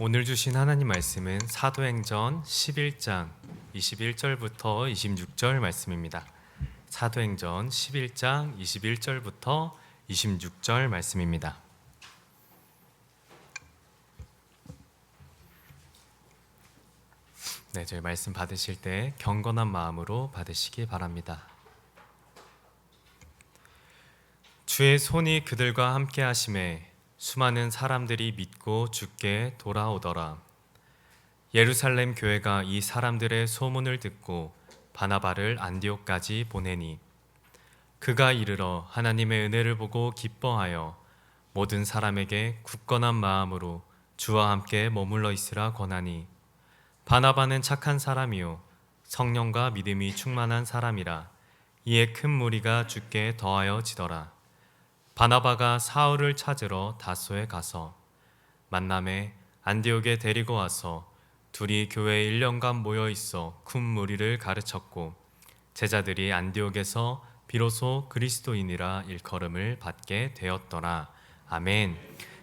오늘 주신 하나님 말씀은 사도행전 11장 21절부터 26절 말씀입니다. 사도행전 11장 21절부터 26절 말씀입니다. 네, 저희 말씀 받으실 때 경건한 마음으로 받으시기 바랍니다. 주의 손이 그들과 함께 하심에 수많은 사람들이 믿고 주께 돌아오더라. 예루살렘 교회가 이 사람들의 소문을 듣고 바나바를 안디옥까지 보내니 그가 이르러 하나님의 은혜를 보고 기뻐하여 모든 사람에게 굳건한 마음으로 주와 함께 머물러 있으라 권하니 바나바는 착한 사람이요 성령과 믿음이 충만한 사람이라. 이에 큰 무리가 주께 더하여 지더라. 바나바가 사울을 찾으러 다소에 가서 만남에 안디옥에 데리고 와서 둘이 교회에 1년간 모여 있어 큰 무리를 가르쳤고 제자들이 안디옥에서 비로소 그리스도인이라 일컬음을 받게 되었더라. 아멘.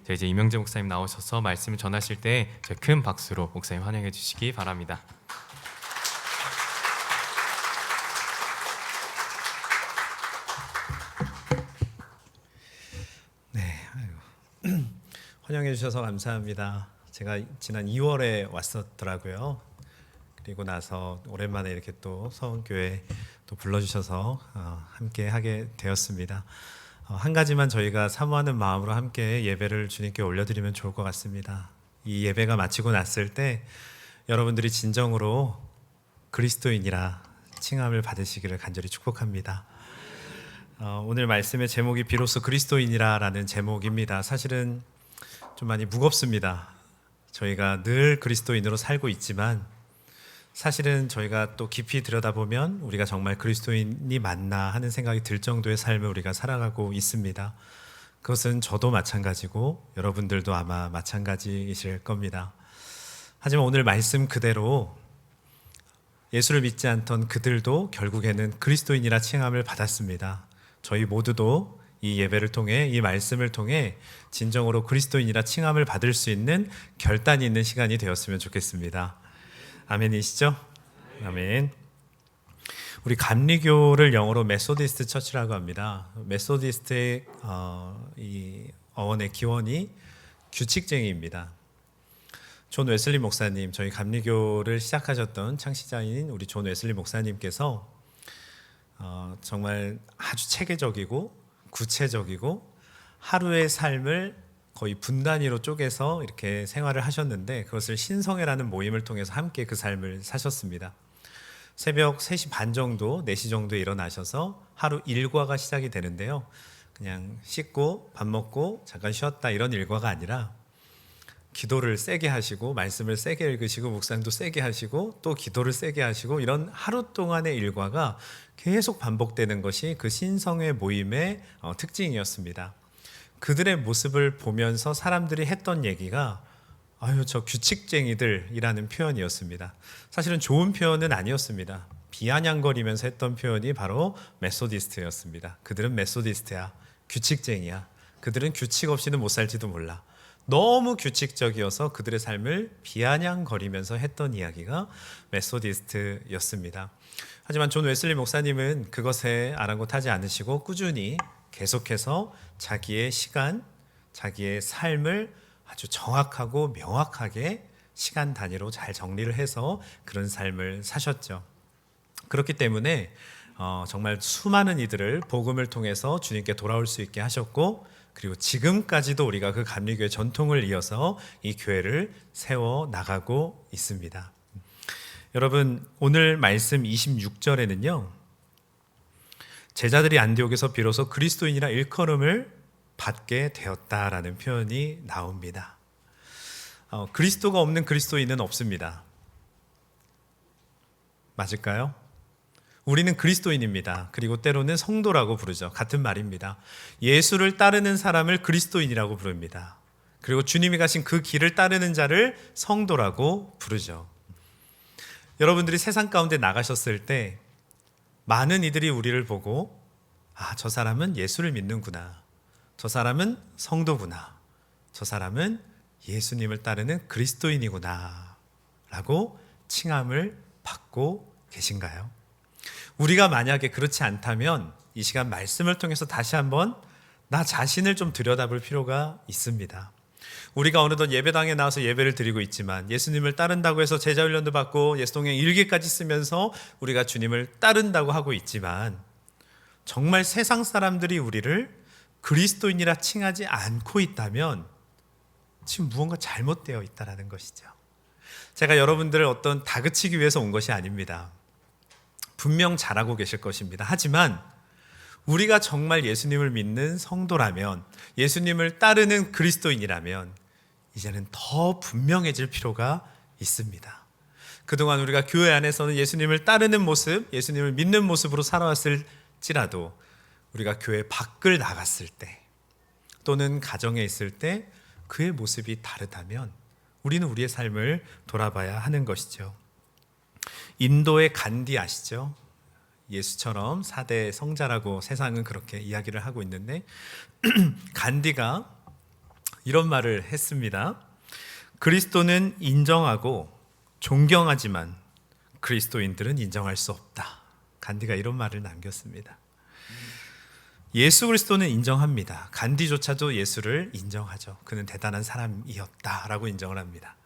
이제 이명재 목사님 나오셔서 말씀을 전하실 때 큰 박수로 목사님 환영해 주시기 바랍니다. 환영해 주셔서 감사합니다. 제가 지난 2월에 왔었더라고요. 그리고 나서 오랜만에 이렇게 또 서원교회 또 불러주셔서 함께 하게 되었습니다. 한 가지만 저희가 사모하는 마음으로 함께 예배를 주님께 올려드리면 좋을 것 같습니다. 이 예배가 마치고 났을 때 여러분들이 진정으로 그리스도인이라 칭함을 받으시기를 간절히 축복합니다. 오늘 말씀의 제목이 비로소 그리스도인이라 라는 제목입니다. 사실은 좀 많이 무겁습니다. 저희가 늘 그리스도인으로 살고 있지만 사실은 저희가 또 깊이 들여다보면 우리가 정말 그리스도인이 맞나 하는 생각이 들 정도의 삶을 우리가 살아가고 있습니다. 그것은 저도 마찬가지고 여러분들도 아마 마찬가지이실 겁니다. 하지만 오늘 말씀 그대로 예수를 믿지 않던 그들도 결국에는 그리스도인이라 칭함을 받았습니다. 저희 모두도 이 예배를 통해 이 말씀을 통해 진정으로 그리스도인이라 칭함을 받을 수 있는 결단이 있는 시간이 되었으면 좋겠습니다. 아멘이시죠? 아멘. 우리 감리교를 영어로 메소디스트 처치라고 합니다. 메소디스트의 이 어원의 기원이 규칙쟁이입니다. 존 웨슬리 목사님, 저희 감리교를 시작하셨던 창시자인 우리 존 웨슬리 목사님께서 정말 아주 체계적이고 구체적이고 하루의 삶을 거의 분단위로 쪼개서 이렇게 생활을 하셨는데 그것을 신성회라는 모임을 통해서 함께 그 삶을 사셨습니다. 새벽 3시 반 정도, 4시 정도에 일어나셔서 하루 일과가 시작이 되는데요. 그냥 씻고 밥 먹고 잠깐 쉬었다 이런 일과가 아니라 기도를 세게 하시고 말씀을 세게 읽으시고 묵상도 세게 하시고 또 기도를 세게 하시고 이런 하루 동안의 일과가 계속 반복되는 것이 그 신성회 모임의 특징이었습니다. 그들의 모습을 보면서 사람들이 했던 얘기가 아유 저 규칙쟁이들이라는 표현이었습니다. 사실은 좋은 표현은 아니었습니다. 비아냥거리면서 했던 표현이 바로 메소디스트였습니다. 그들은 메소디스트야, 규칙쟁이야. 그들은 규칙 없이는 못 살지도 몰라. 너무 규칙적이어서 그들의 삶을 비아냥거리면서 했던 이야기가 메소디스트였습니다. 하지만 존 웨슬리 목사님은 그것에 아랑곳하지 않으시고 꾸준히 계속해서 자기의 시간, 자기의 삶을 아주 정확하고 명확하게 시간 단위로 잘 정리를 해서 그런 삶을 사셨죠. 그렇기 때문에 정말 수많은 이들을 복음을 통해서 주님께 돌아올 수 있게 하셨고 그리고 지금까지도 우리가 그 감리교회 전통을 이어서 이 교회를 세워 나가고 있습니다. 여러분 오늘 말씀 26절에는요 제자들이 안디옥에서 비로소 그리스도인이라 일컬음을 받게 되었다라는 표현이 나옵니다. 그리스도가 없는 그리스도인은 없습니다. 맞을까요? 우리는 그리스도인입니다. 그리고 때로는 성도라고 부르죠. 같은 말입니다. 예수를 따르는 사람을 그리스도인이라고 부릅니다. 그리고 주님이 가신 그 길을 따르는 자를 성도라고 부르죠. 여러분들이 세상 가운데 나가셨을 때 많은 이들이 우리를 보고 저 사람은 예수를 믿는구나. 저 사람은 성도구나. 저 사람은 예수님을 따르는 그리스도인이구나 라고 칭함을 받고 계신가요? 우리가 만약에 그렇지 않다면 이 시간 말씀을 통해서 다시 한번 나 자신을 좀 들여다볼 필요가 있습니다. 우리가 어느덧 예배당에 나와서 예배를 드리고 있지만 예수님을 따른다고 해서 제자훈련도 받고 예수동행 일기까지 쓰면서 우리가 주님을 따른다고 하고 있지만 정말 세상 사람들이 우리를 그리스도인이라 칭하지 않고 있다면 지금 무언가 잘못되어 있다는 것이죠. 제가 여러분들을 어떤 다그치기 위해서 온 것이 아닙니다. 분명 잘하고 계실 것입니다. 하지만 우리가 정말 예수님을 믿는 성도라면, 예수님을 따르는 그리스도인이라면 이제는 더 분명해질 필요가 있습니다. 그동안 우리가 교회 안에서는 예수님을 따르는 모습, 예수님을 믿는 모습으로 살아왔을지라도 우리가 교회 밖을 나갔을 때 또는 가정에 있을 때 그의 모습이 다르다면 우리는 우리의 삶을 돌아봐야 하는 것이죠. 인도의 간디 아시죠? 예수처럼 4대 성자라고 세상은 그렇게 이야기를 하고 있는데 간디가 이런 말을 했습니다. 그리스도는 인정하고 존경하지만 그리스도인들은 인정할 수 없다. 간디가 이런 말을 남겼습니다. 예수 그리스도는 인정합니다. 간디조차도 예수를 인정하죠. 그는 대단한 사람이었다라고 인정을 합니다.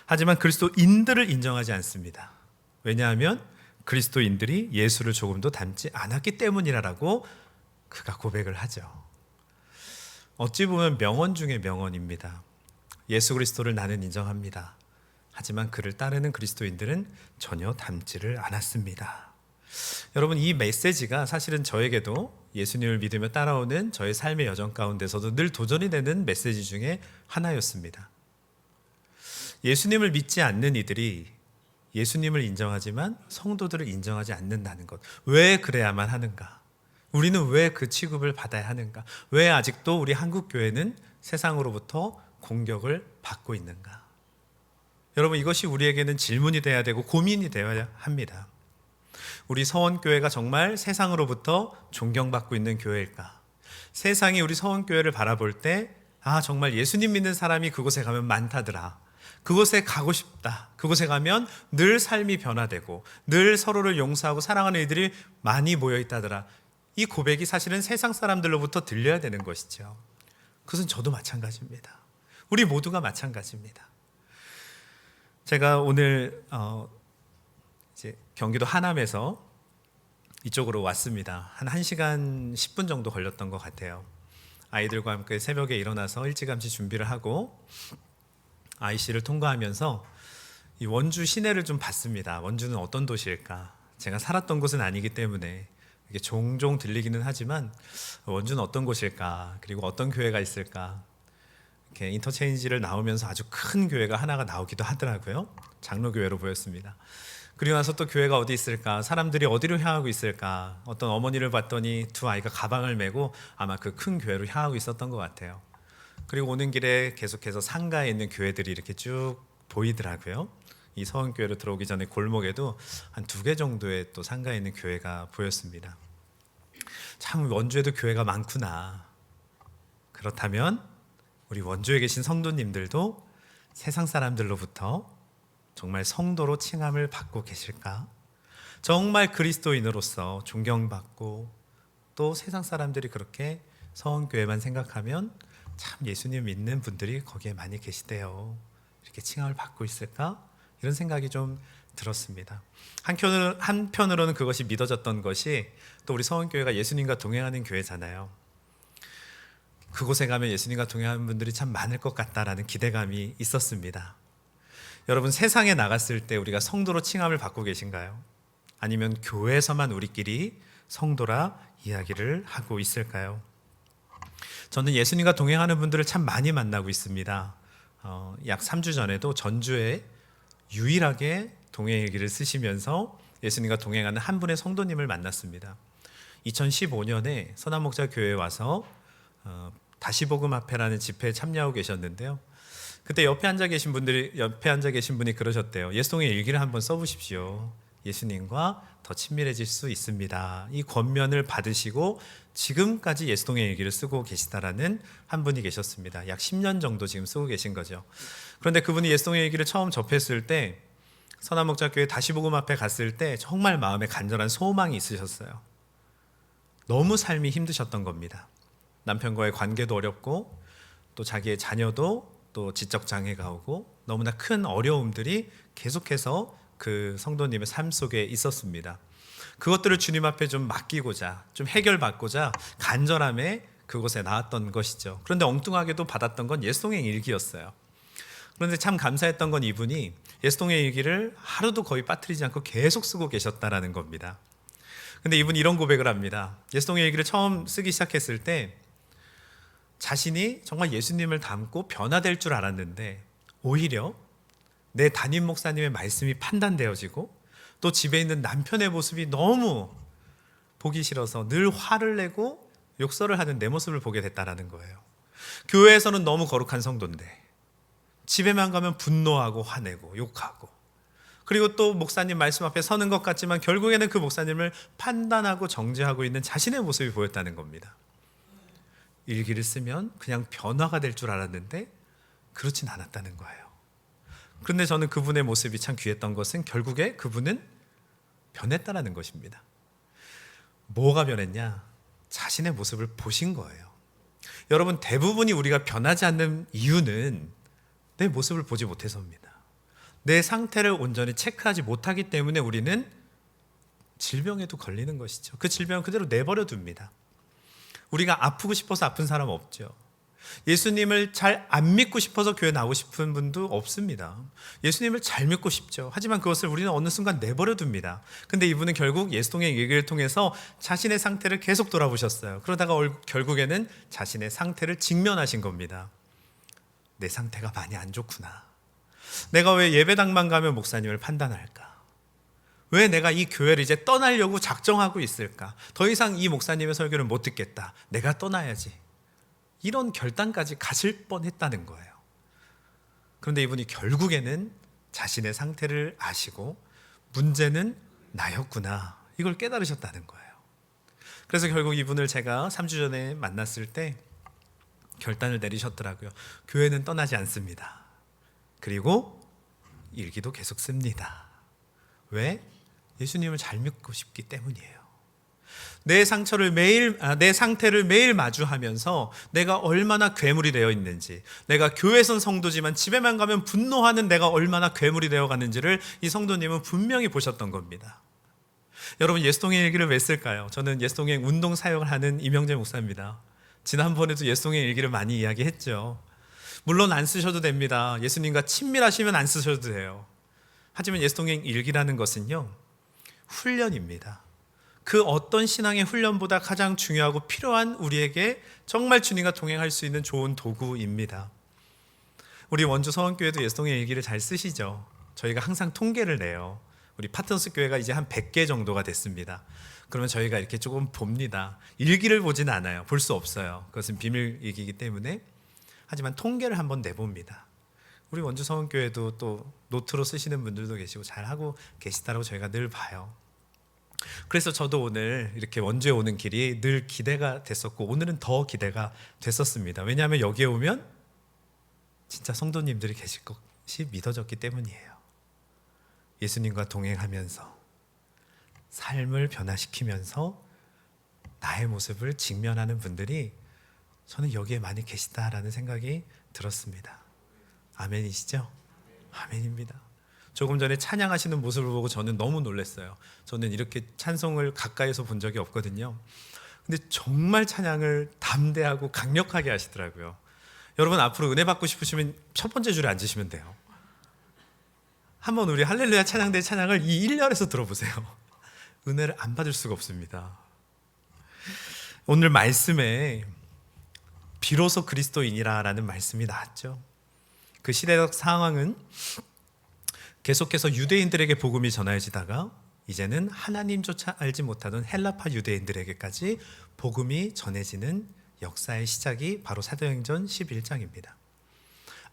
하지만 그리스도인들을 인정하지 않습니다. 왜냐하면 그리스도인들이 예수를 조금도 닮지 않았기 때문이라고 그가 고백을 하죠. 어찌 보면 명언 중에 명언입니다. 예수 그리스도를 나는 인정합니다. 하지만 그를 따르는 그리스도인들은 전혀 닮지를 않았습니다. 여러분, 이 메시지가 사실은 저에게도 예수님을 믿으며 따라오는 저의 삶의 여정 가운데서도 늘 도전이 되는 메시지 중에 하나였습니다. 예수님을 믿지 않는 이들이 예수님을 인정하지만 성도들을 인정하지 않는다는 것. 왜 그래야만 하는가? 우리는 왜 그 취급을 받아야 하는가? 왜 아직도 우리 한국 교회는 세상으로부터 공격을 받고 있는가? 여러분, 이것이 우리에게는 질문이 돼야 되고 고민이 되어야 합니다. 우리 서원교회가 정말 세상으로부터 존경받고 있는 교회일까? 세상이 우리 서원교회를 바라볼 때 정말 예수님 믿는 사람이 그곳에 가면 많다더라. 그곳에 가고 싶다. 그곳에 가면 늘 삶이 변화되고 늘 서로를 용서하고 사랑하는 이들이 많이 모여 있다더라. 이 고백이 사실은 세상 사람들로부터 들려야 되는 것이죠. 그것은 저도 마찬가지입니다. 우리 모두가 마찬가지입니다. 제가 오늘 이제 경기도 하남에서 이쪽으로 왔습니다. 한 1시간 10분 정도 걸렸던 것 같아요. 아이들과 함께 새벽에 일어나서 일찌감치 준비를 하고 IC를 통과하면서 이 원주 시내를 좀 봤습니다. 원주는 어떤 도시일까? 제가 살았던 곳은 아니기 때문에 이게 종종 들리기는 하지만 원주는 어떤 곳일까? 그리고 어떤 교회가 있을까? 이렇게 인터체인지를 나오면서 아주 큰 교회가 하나가 나오기도 하더라고요. 장로교회로 보였습니다. 그리고 나서 또 교회가 어디 있을까? 사람들이 어디로 향하고 있을까? 어떤 어머니를 봤더니 두 아이가 가방을 메고 아마 그 큰 교회로 향하고 있었던 것 같아요. 그리고 오는 길에 계속해서 상가에 있는 교회들이 이렇게 쭉 보이더라고요. 이 서원교회로 들어오기 전에 골목에도 한 2개 정도의 또 상가에 있는 교회가 보였습니다. 참 원주에도 교회가 많구나. 그렇다면 우리 원주에 계신 성도님들도 세상 사람들로부터 정말 성도로 칭함을 받고 계실까? 정말 그리스도인으로서 존경받고 또 세상 사람들이 그렇게 서원교회만 생각하면 참 예수님 믿는 분들이 거기에 많이 계시대요. 이렇게 칭함을 받고 있을까? 이런 생각이 좀 들었습니다. 한편으로는 그것이 믿어졌던 것이 또 우리 서원교회가 예수님과 동행하는 교회잖아요. 그곳에 가면 예수님과 동행하는 분들이 참 많을 것 같다라는 기대감이 있었습니다. 여러분, 세상에 나갔을 때 우리가 성도로 칭함을 받고 계신가요? 아니면 교회에서만 우리끼리 성도라 이야기를 하고 있을까요? 저는 예수님과 동행하는 분들을 참 많이 만나고 있습니다. 약 3주 전에도 전주에 유일하게 동행일기를 쓰시면서 예수님과 동행하는 한 분의 성도님을 만났습니다. 2015년에 선한목자 교회에 와서 다시 복음 앞에라는 집회에 참여하고 계셨는데요. 그때 옆에 앉아 계신 분이 그러셨대요. 예수동의 일기를 한번 써보십시오. 예수님과 더 친밀해질 수 있습니다. 이 권면을 받으시고 지금까지 예수동의 일기를 쓰고 계시다라는 한 분이 계셨습니다. 약 10년 정도 지금 쓰고 계신 거죠. 그런데 그분이 예수동의 일기를 처음 접했을 때 선한목자교회 다시복음 앞에 갔을 때 정말 마음에 간절한 소망이 있으셨어요. 너무 삶이 힘드셨던 겁니다. 남편과의 관계도 어렵고 또 자기의 자녀도 또 지적장애가 오고 너무나 큰 어려움들이 계속해서 그 성도님의 삶 속에 있었습니다. 그것들을 주님 앞에 좀 맡기고자, 좀 해결받고자 간절함에 그곳에 나왔던 것이죠. 그런데 엉뚱하게도 받았던 건 예수동의 일기였어요. 그런데 참 감사했던 건 이분이 예수동의 일기를 하루도 거의 빠뜨리지 않고 계속 쓰고 계셨다라는 겁니다. 근데 이분이 이런 고백을 합니다. 예수동의 일기를 처음 쓰기 시작했을 때 자신이 정말 예수님을 닮고 변화될 줄 알았는데 오히려 내 담임 목사님의 말씀이 판단되어지고 또 집에 있는 남편의 모습이 너무 보기 싫어서 늘 화를 내고 욕설을 하는 내 모습을 보게 됐다라는 거예요. 교회에서는 너무 거룩한 성도인데 집에만 가면 분노하고 화내고 욕하고 그리고 또 목사님 말씀 앞에 서는 것 같지만 결국에는 그 목사님을 판단하고 정죄하고 있는 자신의 모습이 보였다는 겁니다. 일기를 쓰면 그냥 변화가 될 줄 알았는데 그렇진 않았다는 거예요. 그런데 저는 그분의 모습이 참 귀했던 것은 결국에 그분은 변했다라는 것입니다. 뭐가 변했냐? 자신의 모습을 보신 거예요. 여러분, 대부분이 우리가 변하지 않는 이유는 내 모습을 보지 못해서입니다. 내 상태를 온전히 체크하지 못하기 때문에 우리는 질병에도 걸리는 것이죠. 그 질병은 그대로 내버려 둡니다. 우리가 아프고 싶어서 아픈 사람 없죠. 예수님을 잘 안 믿고 싶어서 교회 나오고 싶은 분도 없습니다. 예수님을 잘 믿고 싶죠. 하지만 그것을 우리는 어느 순간 내버려 둡니다. 근데 이분은 결국 예수동의 얘기를 통해서 자신의 상태를 계속 돌아보셨어요. 그러다가 결국에는 자신의 상태를 직면하신 겁니다. 내 상태가 많이 안 좋구나. 내가 왜 예배당만 가면 목사님을 판단할까? 왜 내가 이 교회를 이제 떠나려고 작정하고 있을까? 더 이상 이 목사님의 설교를 못 듣겠다. 내가 떠나야지. 이런 결단까지 가실 뻔했다는 거예요. 그런데 이분이 결국에는 자신의 상태를 아시고 문제는 나였구나. 이걸 깨달으셨다는 거예요. 그래서 결국 이분을 제가 3주 전에 만났을 때 결단을 내리셨더라고요. 교회는 떠나지 않습니다. 그리고 일기도 계속 씁니다. 왜? 예수님을 잘 믿고 싶기 때문이에요. 내 상태를 매일 마주하면서 내가 얼마나 괴물이 되어 있는지, 내가 교회선 성도지만 집에만 가면 분노하는 내가 얼마나 괴물이 되어 가는지를 이 성도님은 분명히 보셨던 겁니다. 여러분, 예수동의 일기를 왜 쓸까요? 저는 예수동의 운동 사역을 하는 이명재 목사입니다. 지난번에도 예수동의 일기를 많이 이야기했죠. 물론 안 쓰셔도 됩니다. 예수님과 친밀하시면 안 쓰셔도 돼요. 하지만 예수동의 일기라는 것은요, 훈련입니다. 그 어떤 신앙의 훈련보다 가장 중요하고 필요한 우리에게 정말 주님과 동행할 수 있는 좋은 도구입니다. 우리 원주 서원교회도 예수동의 일기를 잘 쓰시죠. 저희가 항상 통계를 내요. 우리 파트너스 교회가 이제 한 100개 정도가 됐습니다. 그러면 저희가 이렇게 조금 봅니다. 일기를 보지는 않아요. 볼 수 없어요. 그것은 비밀이기 때문에. 하지만 통계를 한번 내봅니다. 우리 원주 서원교회도 또 노트로 쓰시는 분들도 계시고 잘하고 계시다고 저희가 늘 봐요. 그래서 저도 오늘 이렇게 원주에 오는 길이 늘 기대가 됐었고 오늘은 더 기대가 됐었습니다. 왜냐하면 여기에 오면 진짜 성도님들이 계실 것이 믿어졌기 때문이에요. 예수님과 동행하면서 삶을 변화시키면서 나의 모습을 직면하는 분들이 저는 여기에 많이 계시다라는 생각이 들었습니다. 아멘이시죠? 아멘입니다. 조금 전에 찬양하시는 모습을 보고 저는 너무 놀랐어요. 저는 이렇게 찬송을 가까이서 본 적이 없거든요. 근데 정말 찬양을 담대하고 강력하게 하시더라고요. 여러분, 앞으로 은혜 받고 싶으시면 첫 번째 줄에 앉으시면 돼요. 한번 우리 할렐루야 찬양대 찬양을 이 1열에서 들어보세요. 은혜를 안 받을 수가 없습니다. 오늘 말씀에 비로소 그리스도인이라 라는 말씀이 나왔죠. 그 시대적 상황은 계속해서 유대인들에게 복음이 전해지다가 이제는 하나님조차 알지 못하던 헬라파 유대인들에게까지 복음이 전해지는 역사의 시작이 바로 사도행전 11장입니다.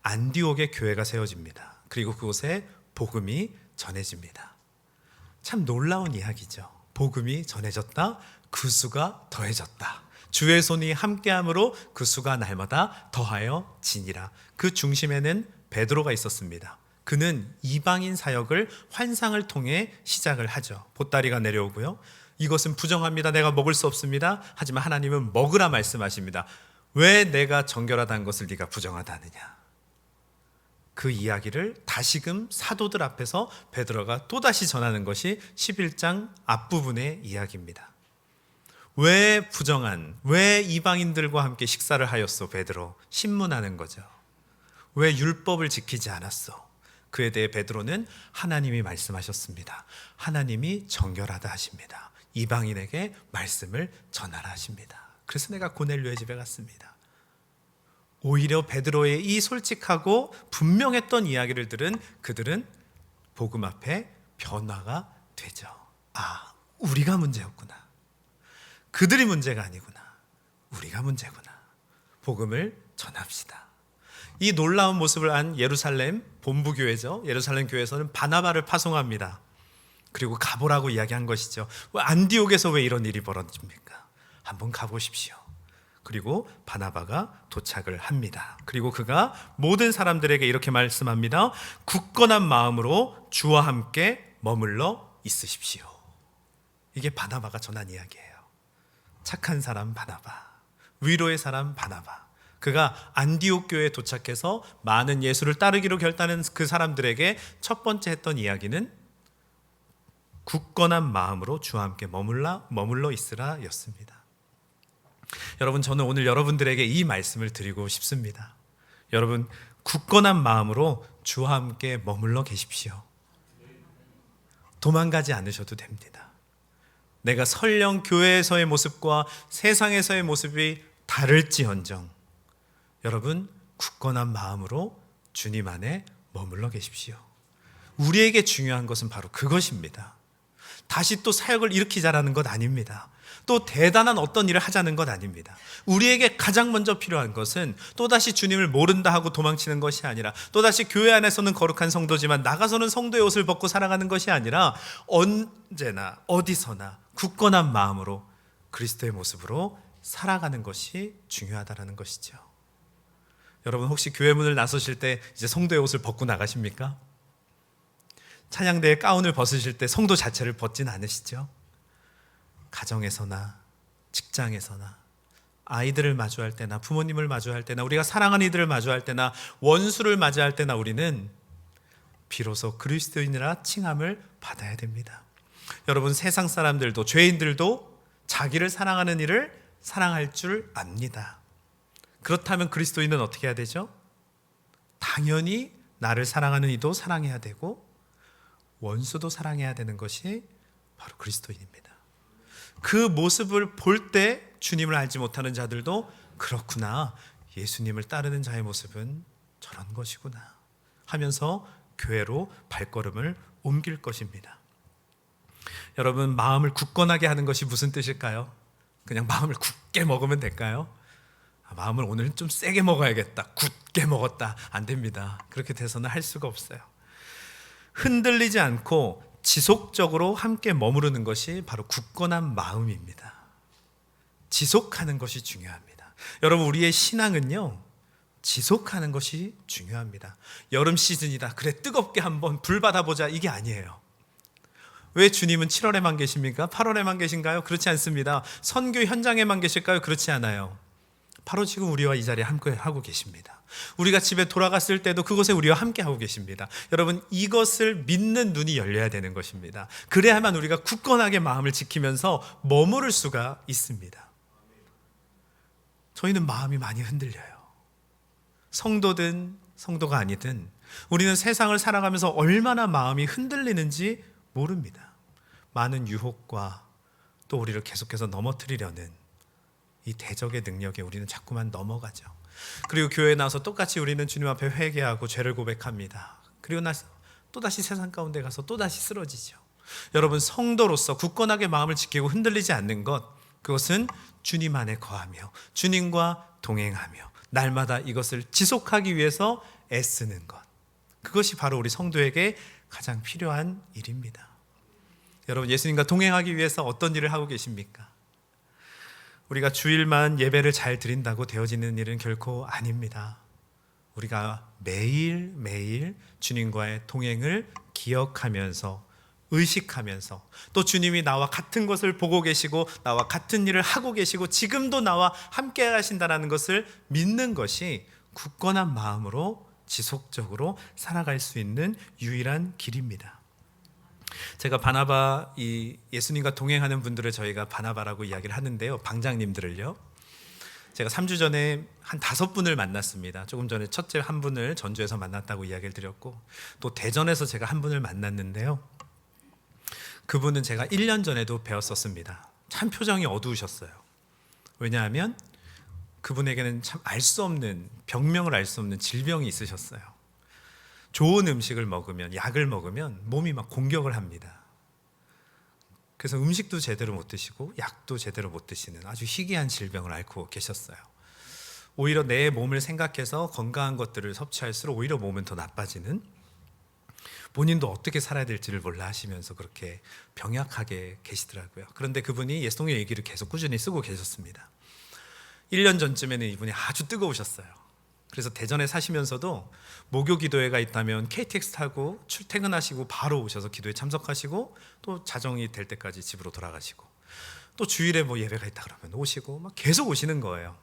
안디옥에 교회가 세워집니다. 그리고 그곳에 복음이 전해집니다. 참 놀라운 이야기죠. 복음이 전해졌다. 그 수가 더해졌다. 주의 손이 함께함으로 그 수가 날마다 더하여 지니라. 그 중심에는 베드로가 있었습니다. 그는 이방인 사역을 환상을 통해 시작을 하죠. 보따리가 내려오고요. 이것은 부정합니다. 내가 먹을 수 없습니다. 하지만 하나님은 먹으라 말씀하십니다. 왜 내가 정결하다는 것을 네가 부정하다느냐. 그 이야기를 다시금 사도들 앞에서 베드로가 또다시 전하는 것이 11장 앞부분의 이야기입니다. 왜 부정한, 왜 이방인들과 함께 식사를 하였소 베드로? 신문하는 거죠. 왜 율법을 지키지 않았어? 그에 대해 베드로는 하나님이 말씀하셨습니다. 하나님이 정결하다 하십니다. 이방인에게 말씀을 전하라 하십니다. 그래서 내가 고넬료의 집에 갔습니다. 오히려 베드로의 이 솔직하고 분명했던 이야기를 들은 그들은 복음 앞에 변화가 되죠. 아, 우리가 문제였구나. 그들이 문제가 아니구나. 우리가 문제구나. 복음을 전합시다. 이 놀라운 모습을 안 예루살렘 본부교회죠. 예루살렘 교회에서는 바나바를 파송합니다. 그리고 가보라고 이야기한 것이죠. 안디옥에서 왜 이런 일이 벌어집니까? 한번 가보십시오. 그리고 바나바가 도착을 합니다. 그리고 그가 모든 사람들에게 이렇게 말씀합니다. 굳건한 마음으로 주와 함께 머물러 있으십시오. 이게 바나바가 전한 이야기예요. 착한 사람 바나바, 위로의 사람 바나바. 그가 안디옥 교회에 도착해서 많은 예수를 따르기로 결단한 그 사람들에게 첫 번째 했던 이야기는 굳건한 마음으로 주와 함께 머물러 있으라 였습니다. 여러분, 저는 오늘 여러분들에게 이 말씀을 드리고 싶습니다. 여러분, 굳건한 마음으로 주와 함께 머물러 계십시오. 도망가지 않으셔도 됩니다. 내가 설령 교회에서의 모습과 세상에서의 모습이 다를지언정 여러분, 굳건한 마음으로 주님 안에 머물러 계십시오. 우리에게 중요한 것은 바로 그것입니다. 다시 또 사역을 일으키자라는 것 아닙니다. 또 대단한 어떤 일을 하자는 것 아닙니다. 우리에게 가장 먼저 필요한 것은 또다시 주님을 모른다 하고 도망치는 것이 아니라, 또다시 교회 안에서는 거룩한 성도지만 나가서는 성도의 옷을 벗고 살아가는 것이 아니라, 언제나 어디서나 굳건한 마음으로 그리스도의 모습으로 살아가는 것이 중요하다는 것이죠. 여러분, 혹시 교회 문을 나서실 때 이제 성도의 옷을 벗고 나가십니까? 찬양대의 가운을 벗으실 때 성도 자체를 벗진 않으시죠? 가정에서나 직장에서나 아이들을 마주할 때나 부모님을 마주할 때나 우리가 사랑하는 이들을 마주할 때나 원수를 맞이할 때나 우리는 비로소 그리스도인이라 칭함을 받아야 됩니다. 여러분, 세상 사람들도 죄인들도 자기를 사랑하는 이를 사랑할 줄 압니다. 그렇다면 그리스도인은 어떻게 해야 되죠? 당연히 나를 사랑하는 이도 사랑해야 되고 원수도 사랑해야 되는 것이 바로 그리스도인입니다. 그 모습을 볼 때 주님을 알지 못하는 자들도 그렇구나, 예수님을 따르는 자의 모습은 저런 것이구나 하면서 교회로 발걸음을 옮길 것입니다. 여러분, 마음을 굳건하게 하는 것이 무슨 뜻일까요? 그냥 마음을 굳게 먹으면 될까요? 마음을 오늘 좀 세게 먹어야겠다, 굳게 먹었다, 안 됩니다. 그렇게 돼서는 할 수가 없어요. 흔들리지 않고 지속적으로 함께 머무르는 것이 바로 굳건한 마음입니다. 지속하는 것이 중요합니다. 여러분, 우리의 신앙은요, 지속하는 것이 중요합니다. 여름 시즌이다, 그래 뜨겁게 한번 불 받아보자, 이게 아니에요. 왜 주님은 7월에만 계십니까? 8월에만 계신가요? 그렇지 않습니다. 선교 현장에만 계실까요? 그렇지 않아요. 바로 지금 우리와 이 자리에 함께 하고 계십니다. 우리가 집에 돌아갔을 때도 그곳에 우리와 함께 하고 계십니다. 여러분, 이것을 믿는 눈이 열려야 되는 것입니다. 그래야만 우리가 굳건하게 마음을 지키면서 머무를 수가 있습니다. 저희는 마음이 많이 흔들려요. 성도든 성도가 아니든 우리는 세상을 살아가면서 얼마나 마음이 흔들리는지 모릅니다. 많은 유혹과 또 우리를 계속해서 넘어뜨리려는 이 대적의 능력에 우리는 자꾸만 넘어가죠. 그리고 교회에 나와서 똑같이 우리는 주님 앞에 회개하고 죄를 고백합니다. 그리고 나서 또다시 세상 가운데 가서 또다시 쓰러지죠. 여러분, 성도로서 굳건하게 마음을 지키고 흔들리지 않는 것, 그것은 주님 안에 거하며 주님과 동행하며 날마다 이것을 지속하기 위해서 애쓰는 것, 그것이 바로 우리 성도에게 가장 필요한 일입니다. 여러분, 예수님과 동행하기 위해서 어떤 일을 하고 계십니까? 우리가 주일만 예배를 잘 드린다고 되어지는 일은 결코 아닙니다. 우리가 매일매일 주님과의 동행을 기억하면서, 의식하면서, 또 주님이 나와 같은 것을 보고 계시고 나와 같은 일을 하고 계시고 지금도 나와 함께 하신다는 것을 믿는 것이 굳건한 마음으로 지속적으로 살아갈 수 있는 유일한 길입니다. 제가 바나바, 이 예수님과 동행하는 분들을 저희가 바나바라고 이야기를 하는데요, 방장님들을요. 제가 3주 전에 한 5분을 만났습니다. 조금 전에 첫째 한 분을 전주에서 만났다고 이야기를 드렸고, 또 대전에서 제가 한 분을 만났는데요, 그분은 제가 1년 전에도 배웠었습니다. 참 표정이 어두우셨어요. 왜냐하면 그분에게는 참 알 수 없는, 병명을 알 수 없는 질병이 있으셨어요. 좋은 음식을 먹으면, 약을 먹으면 몸이 막 공격을 합니다. 그래서 음식도 제대로 못 드시고 약도 제대로 못 드시는 아주 희귀한 질병을 앓고 계셨어요. 오히려 내 몸을 생각해서 건강한 것들을 섭취할수록 오히려 몸은 더 나빠지는, 본인도 어떻게 살아야 될지를 몰라 하시면서 그렇게 병약하게 계시더라고요. 그런데 그분이 예수동의 일기를 계속 꾸준히 쓰고 계셨습니다. 1년 전쯤에는 이분이 아주 뜨거우셨어요. 그래서 대전에 사시면서도 목요 기도회가 있다면 KTX 타고 출퇴근하시고 바로 오셔서 기도에 참석하시고, 또 자정이 될 때까지 집으로 돌아가시고, 또 주일에 뭐 예배가 있다 그러면 오시고 막 계속 오시는 거예요.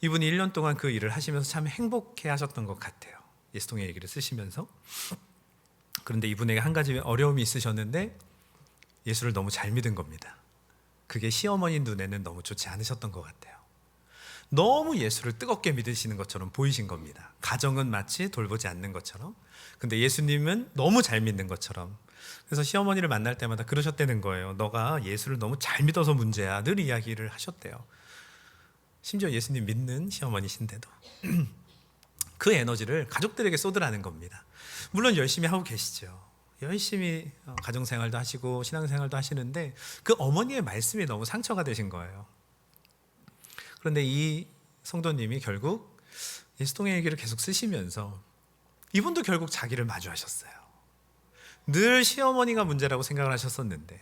이분이 1년 동안 그 일을 하시면서 참 행복해 하셨던 것 같아요. 예수동의 얘기를 쓰시면서. 그런데 이분에게 한 가지 어려움이 있으셨는데, 예수를 너무 잘 믿은 겁니다. 그게 시어머니 눈에는 너무 좋지 않으셨던 것 같아요. 너무 예수를 뜨겁게 믿으시는 것처럼 보이신 겁니다. 가정은 마치 돌보지 않는 것처럼, 근데 예수님은 너무 잘 믿는 것처럼. 그래서 시어머니를 만날 때마다 그러셨다는 거예요. 너가 예수를 너무 잘 믿어서 문제야, 늘 이야기를 하셨대요. 심지어 예수님 믿는 시어머니신데도 그 에너지를 가족들에게 쏟으라는 겁니다. 물론 열심히 하고 계시죠. 열심히 가정생활도 하시고 신앙생활도 하시는데 그 어머니의 말씀이 너무 상처가 되신 거예요. 그런데 이 성도님이 결국 예수동의 얘기를 계속 쓰시면서 이분도 결국 자기를 마주하셨어요. 늘 시어머니가 문제라고 생각을 하셨었는데,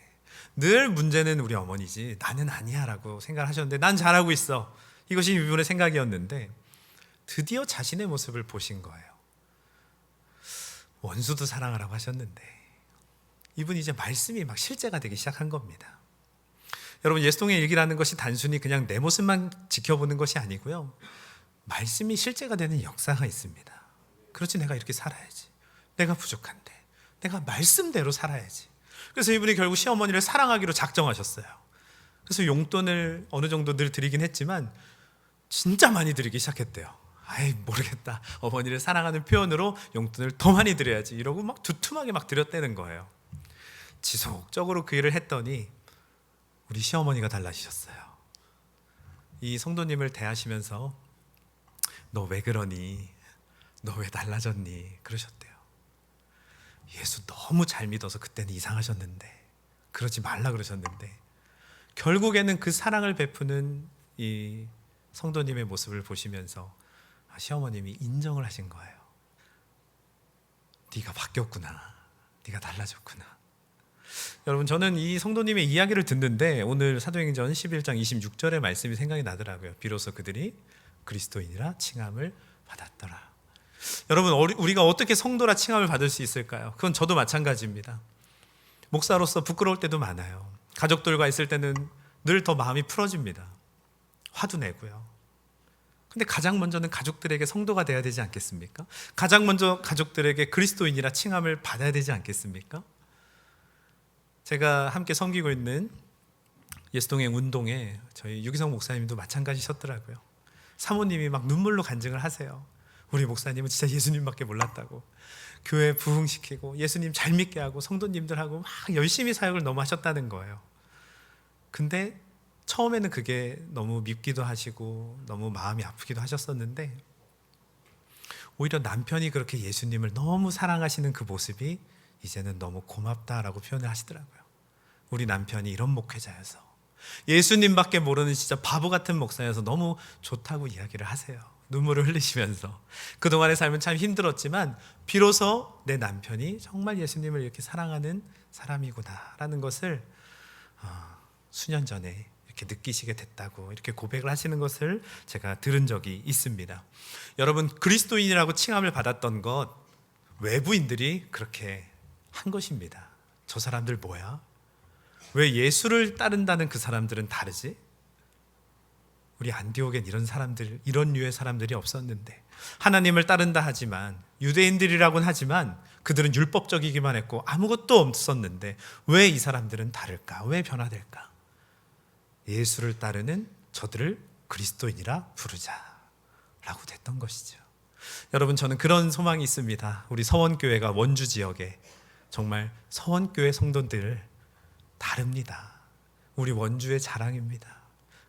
늘 문제는 우리 어머니지 나는 아니야 라고 생각을 하셨는데, 난 잘하고 있어, 이것이 이분의 생각이었는데 드디어 자신의 모습을 보신 거예요. 원수도 사랑하라고 하셨는데 이분이 이제 말씀이 막 실제가 되기 시작한 겁니다. 여러분, 예수동의 일기라는 것이 단순히 그냥 내 모습만 지켜보는 것이 아니고요, 말씀이 실제가 되는 역사가 있습니다. 그렇지, 내가 이렇게 살아야지, 내가 부족한데 내가 말씀대로 살아야지. 그래서 이분이 결국 시어머니를 사랑하기로 작정하셨어요. 그래서 용돈을 어느 정도 늘 드리긴 했지만 진짜 많이 드리기 시작했대요. 아이 모르겠다, 어머니를 사랑하는 표현으로 용돈을 더 많이 드려야지, 이러고 막 두툼하게 막 드렸다는 거예요. 지속적으로 그 일을 했더니 우리 시어머니가 달라지셨어요. 이 성도님을 대하시면서 너 왜 그러니? 너 왜 달라졌니? 그러셨대요. 예수 너무 잘 믿어서 그때는 이상하셨는데, 그러지 말라 그러셨는데, 결국에는 그 사랑을 베푸는 이 성도님의 모습을 보시면서 시어머님이 인정을 하신 거예요. 네가 바뀌었구나, 네가 달라졌구나. 여러분, 저는 이 성도님의 이야기를 듣는데 오늘 사도행전 11장 26절의 말씀이 생각이 나더라고요. 비로소 그들이 그리스도인이라 칭함을 받았더라. 여러분, 우리가 어떻게 성도라 칭함을 받을 수 있을까요? 그건 저도 마찬가지입니다. 목사로서 부끄러울 때도 많아요. 가족들과 있을 때는 늘 더 마음이 풀어집니다. 화도 내고요. 근데 가장 먼저는 가족들에게 성도가 돼야 되지 않겠습니까? 가장 먼저 가족들에게 그리스도인이라 칭함을 받아야 되지 않겠습니까? 제가 함께 섬기고 있는 예수동행 운동에 저희 유기성 목사님도 마찬가지셨더라고요. 사모님이 막 눈물로 간증을 하세요. 우리 목사님은 진짜 예수님밖에 몰랐다고, 교회 부흥시키고 예수님 잘 믿게 하고 성도님들하고 막 열심히 사역을 너무 하셨다는 거예요. 근데 처음에는 그게 너무 밉기도 하시고 너무 마음이 아프기도 하셨었는데, 오히려 남편이 그렇게 예수님을 너무 사랑하시는 그 모습이 이제는 너무 고맙다라고 표현을 하시더라고요. 우리 남편이 이런 목회자여서, 예수님밖에 모르는 진짜 바보 같은 목사여서 너무 좋다고 이야기를 하세요. 눈물을 흘리시면서 그동안의 삶은 참 힘들었지만 비로소 내 남편이 정말 예수님을 이렇게 사랑하는 사람이구나라는 것을 수년 전에 이렇게 느끼시게 됐다고 이렇게 고백을 하시는 것을 제가 들은 적이 있습니다. 여러분, 그리스도인이라고 칭함을 받았던 것 외부인들이 그렇게 한 것입니다. 저 사람들 뭐야? 왜 예수를 따른다는 그 사람들은 다르지? 우리 안디옥엔 이런 사람들, 이런 류의 사람들이 없었는데, 하나님을 따른다 하지만, 유대인들이라고는 하지만 그들은 율법적이기만 했고 아무것도 없었는데 왜 이 사람들은 다를까? 왜 변화될까? 예수를 따르는 저들을 그리스도인이라 부르자라고 됐던 것이죠. 여러분, 저는 그런 소망이 있습니다. 우리 서원교회가 원주 지역에 정말 서원교회 성도들 다릅니다. 우리 원주의 자랑입니다.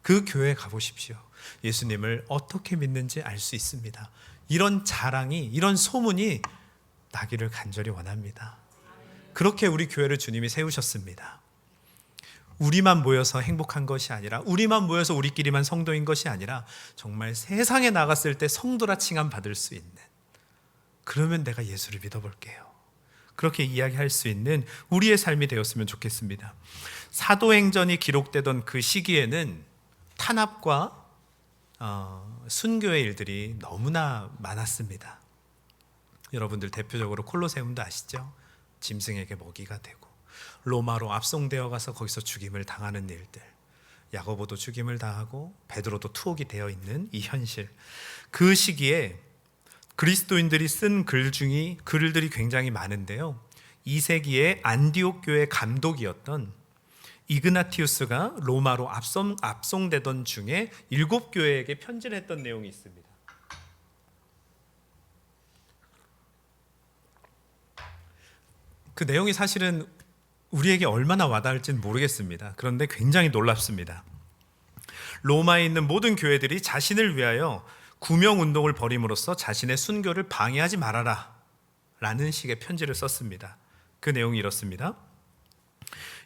그 교회에 가보십시오. 예수님을 어떻게 믿는지 알 수 있습니다. 이런 자랑이, 이런 소문이 나기를 간절히 원합니다. 그렇게 우리 교회를 주님이 세우셨습니다. 우리만 모여서 행복한 것이 아니라, 우리만 모여서 우리끼리만 성도인 것이 아니라 정말 세상에 나갔을 때 성도라 칭함 받을 수 있는, 그러면 내가 예수를 믿어볼게요, 그렇게 이야기할 수 있는 우리의 삶이 되었으면 좋겠습니다. 사도행전이 기록되던 그 시기에는 탄압과 순교의 일들이 너무나 많았습니다. 여러분들 대표적으로 콜로세움도 아시죠? 짐승에게 먹이가 되고 로마로 압송되어 가서 거기서 죽임을 당하는 일들, 야고보도 죽임을 당하고 베드로도 투옥이 되어 있는 이 현실, 그 시기에 그리스도인들이 쓴 글들이 굉장히 많은데요, 2세기에 안디옥 교회 감독이었던 이그나티우스가 로마로 압송되던 중에 7교회에게 편지를 했던 내용이 있습니다. 그 내용이 사실은 우리에게 얼마나 와닿을지는 모르겠습니다. 그런데 굉장히 놀랍습니다. 로마에 있는 모든 교회들이 자신을 위하여 구명운동을 벌임으로써 자신의 순교를 방해하지 말아라 라는 식의 편지를 썼습니다. 그 내용이 이렇습니다.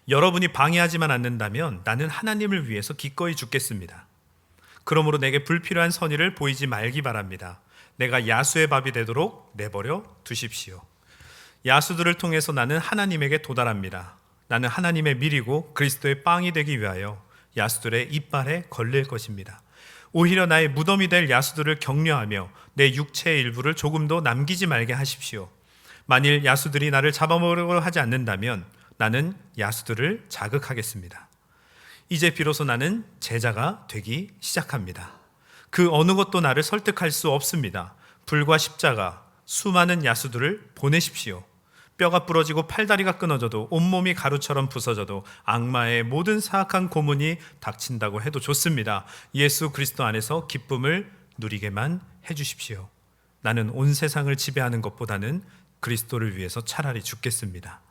여러분이 방해하지만 않는다면 나는 하나님을 위해서 기꺼이 죽겠습니다. 그러므로 내게 불필요한 선의를 보이지 말기 바랍니다. 내가 야수의 밥이 되도록 내버려 두십시오. 야수들을 통해서 나는 하나님에게 도달합니다. 나는 하나님의 밀이고 그리스도의 빵이 되기 위하여 야수들의 이빨에 걸릴 것입니다. 오히려 나의 무덤이 될 야수들을 격려하며 내 육체의 일부를 조금도 남기지 말게 하십시오. 만일 야수들이 나를 잡아먹으려고 하지 않는다면 나는 야수들을 자극하겠습니다. 이제 비로소 나는 제자가 되기 시작합니다. 그 어느 것도 나를 설득할 수 없습니다. 불과 십자가, 수많은 야수들을 보내십시오. 뼈가 부러지고 팔다리가 끊어져도 온몸이 가루처럼 부서져도 악마의 모든 사악한 고문이 닥친다고 해도 좋습니다. 예수 그리스도 안에서 기쁨을 누리게만 해주십시오. 나는 온 세상을 지배하는 것보다는 그리스도를 위해서 차라리 죽겠습니다.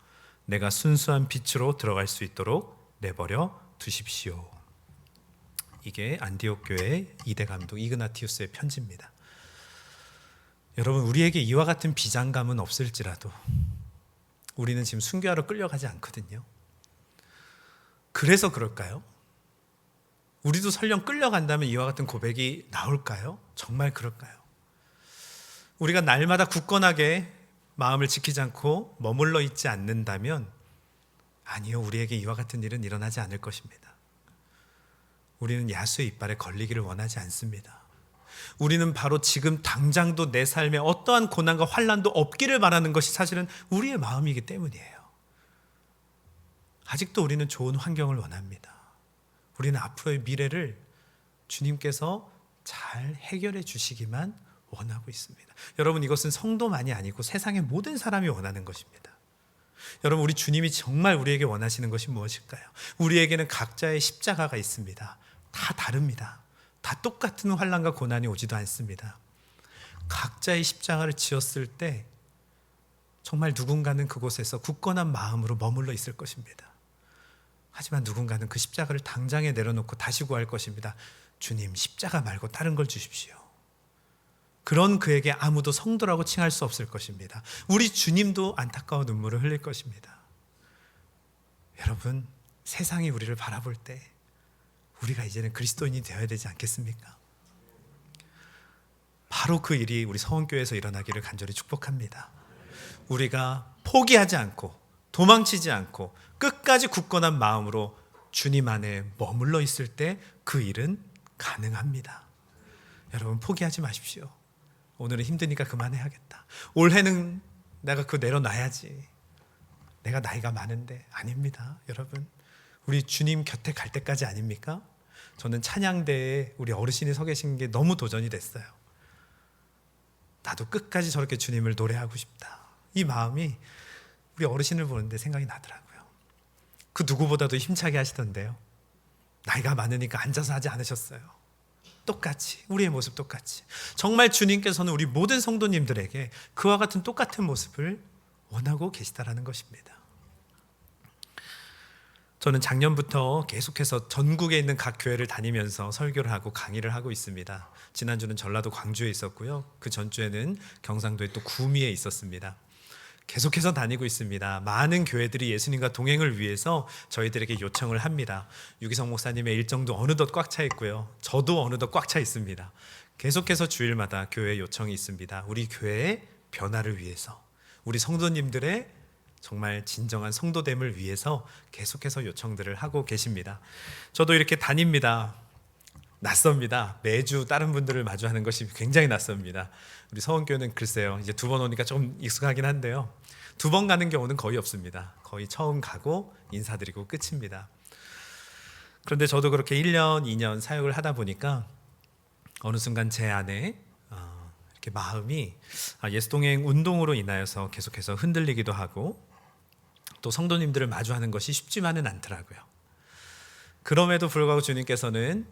내가 순수한 빛으로 들어갈 수 있도록 내버려 두십시오. 이게 안디옥 교회의 2대 감독 이그나티우스의 편지입니다. 여러분, 우리에게 이와 같은 비장감은 없을지라도 우리는 지금 순교하러 끌려가지 않거든요. 그래서 그럴까요? 우리도 설령 끌려간다면 이와 같은 고백이 나올까요? 정말 그럴까요? 우리가 날마다 굳건하게 마음을 지키지 않고 머물러 있지 않는다면 아니요, 우리에게 이와 같은 일은 일어나지 않을 것입니다. 우리는 야수의 이빨에 걸리기를 원하지 않습니다. 우리는 바로 지금 당장도 내 삶에 어떠한 고난과 환난도 없기를 바라는 것이 사실은 우리의 마음이기 때문이에요. 아직도 우리는 좋은 환경을 원합니다. 우리는 앞으로의 미래를 주님께서 잘 해결해 주시기만 원하고 있습니다. 여러분, 이것은 성도만이 아니고 세상의 모든 사람이 원하는 것입니다. 여러분, 우리 주님이 정말 우리에게 원하시는 것이 무엇일까요? 우리에게는 각자의 십자가가 있습니다. 다 다릅니다. 다 똑같은 환난과 고난이 오지도 않습니다. 각자의 십자가를 지었을 때 정말 누군가는 그곳에서 굳건한 마음으로 머물러 있을 것입니다. 하지만 누군가는 그 십자가를 당장에 내려놓고 다시 구할 것입니다. 주님, 십자가 말고 다른 걸 주십시오. 그런 그에게 아무도 성도라고 칭할 수 없을 것입니다. 우리 주님도 안타까운 눈물을 흘릴 것입니다. 여러분, 세상이 우리를 바라볼 때 우리가 이제는 그리스도인이 되어야 되지 않겠습니까? 바로 그 일이 우리 서원교회에서 일어나기를 간절히 축복합니다. 우리가 포기하지 않고 도망치지 않고 끝까지 굳건한 마음으로 주님 안에 머물러 있을 때 그 일은 가능합니다. 여러분 포기하지 마십시오. 오늘은 힘드니까 그만해야겠다. 올해는 내가 그거 내려놔야지. 내가 나이가 많은데. 아닙니다. 여러분 우리 주님 곁에 갈 때까지 아닙니까? 저는 찬양대에 우리 어르신이 서 계신 게 너무 도전이 됐어요. 나도 끝까지 저렇게 주님을 노래하고 싶다. 이 마음이 우리 어르신을 보는데 생각이 나더라고요. 그 누구보다도 힘차게 하시던데요. 나이가 많으니까 앉아서 하지 않으셨어요. 똑같이 우리의 모습 똑같이 정말 주님께서는 우리 모든 성도님들에게 그와 같은 똑같은 모습을 원하고 계시다라는 것입니다. 저는 작년부터 계속해서 전국에 있는 각 교회를 다니면서 설교를 하고 강의를 하고 있습니다. 지난주는 전라도 광주에 있었고요. 그 전주에는 경상도에 또 구미에 있었습니다. 계속해서 다니고 있습니다. 많은 교회들이 예수님과 동행을 위해서 저희들에게 요청을 합니다. 유기성 목사님의 일정도 어느덧 꽉 차 있고요. 저도 어느덧 꽉 차 있습니다. 계속해서 주일마다 교회 요청이 있습니다. 우리 교회의 변화를 위해서, 우리 성도님들의 정말 진정한 성도됨을 위해서 계속해서 요청들을 하고 계십니다. 저도 이렇게 다닙니다. 낯섭니다. 매주 다른 분들을 마주하는 것이 굉장히 낯섭니다. 우리 서원교회는 글쎄요, 이제 2번 오니까 좀 익숙하긴 한데요. 2번 가는 경우는 거의 없습니다. 거의 처음 가고 인사드리고 끝입니다. 그런데 저도 그렇게 1년, 2년 사역을 하다 보니까 어느 순간 제 안에 이렇게 마음이 예수동행 운동으로 인하여서 계속해서 흔들리기도 하고 또 성도님들을 마주하는 것이 쉽지만은 않더라고요. 그럼에도 불구하고 주님께서는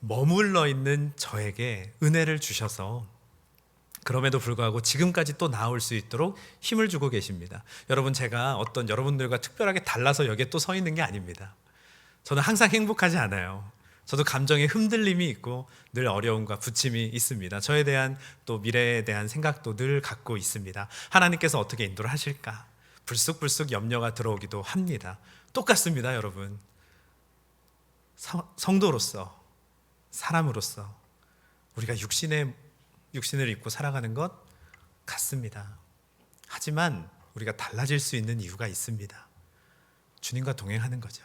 머물러 있는 저에게 은혜를 주셔서 그럼에도 불구하고 지금까지 또 나올 수 있도록 힘을 주고 계십니다. 여러분 제가 어떤 여러분들과 특별하게 달라서 여기에 또 서 있는 게 아닙니다. 저는 항상 행복하지 않아요. 저도 감정의 흔들림이 있고 늘 어려움과 부침이 있습니다. 저에 대한 또 미래에 대한 생각도 늘 갖고 있습니다. 하나님께서 어떻게 인도를 하실까 불쑥불쑥 염려가 들어오기도 합니다. 똑같습니다. 여러분 성도로서 사람으로서 우리가 육신을 입고 살아가는 것 같습니다. 하지만 우리가 달라질 수 있는 이유가 있습니다. 주님과 동행하는 거죠.